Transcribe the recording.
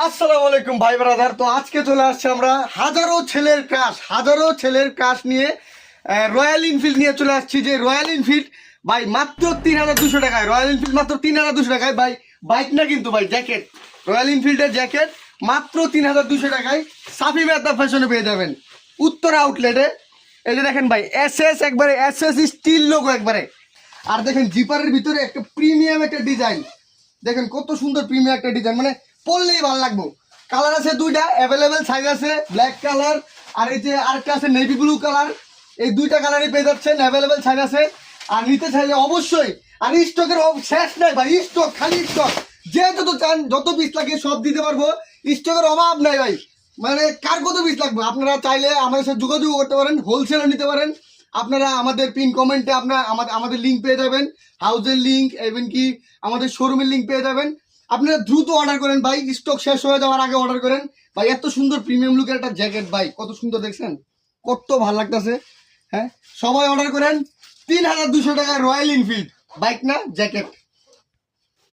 আসসালামু আলাইকুম ভাই ব্রাদার। তো আজকে চলে আসছে আমরা হাজারো ছেলের ক্রাশ নিয়ে রয়্যাল এনফিল্ড নিয়ে চলে আসছি। যে রয়্যাল এনফিল্ড ভাই মাত্র ৩,২০০ টাকায়, রয়্যাল এনফিল্ড মাত্র ৩,২০০ টাকায় ভাই। বাইক না কিন্তু ভাই, জ্যাকেট, রয়্যাল এনফিল্ডের জ্যাকেট মাত্র ৩,২০০ টাকায় সাফি মেহতা ফ্যাশনে পেয়ে যাবেন উত্তরা আউটলেটে। এই যে দেখেন ভাই, এসএস একবারে, এসএস স্টিল লোগো একবারে। আর দেখেন জিপারের ভিতরে একটা প্রিমিয়াম একটা ডিজাইন, দেখেন কত সুন্দর প্রিমিয়াম একটা ডিজাইন, মানে পরলেই ভালো লাগবো। কালার আছে দুইটা, অ্যাভেলেবেল সাইজ আছে, ব্ল্যাক কালার আর এই যে আরেকটা আছে নেভি ব্লু কালার। এই দুইটা কালারই পেয়ে যাচ্ছেন, অ্যাভেলেবেল সাইজ আছে। আর নিতে চাইলে অবশ্যই, আর স্টকের শেষ নাই ভাই, স্টক খালি স্টক। যে যত চান, যত পিস লাগে সব দিতে পারবো, স্টকের অভাব নাই ভাই। মানে কার কত পিস লাগবে আপনারা চাইলে আমাদের সাথে যোগাযোগ করতে পারেন, হোলসেলও নিতে পারেন। আপনারা আমাদের পিন কমেন্টে আপনার আমাদের লিঙ্ক পেয়ে যাবেন, হাউজের লিঙ্ক, এবং কি আমাদের শোরুমের লিঙ্ক পেয়ে যাবেন। আপনারা দ্রুত অর্ডার করেন ভাই, স্টক শেষ হয়ে যাওয়ার আগে অর্ডার করেন ভাই। এত সুন্দর প্রিমিয়াম লুকের একটা জ্যাকেট ভাই, কত সুন্দর দেখছেন, কত ভালো লাগতেছে। হ্যাঁ, সবাই অর্ডার করেন। ৩,২০০ টাকা রয়্যাল এনফিল্ড বাইক না জ্যাকেট।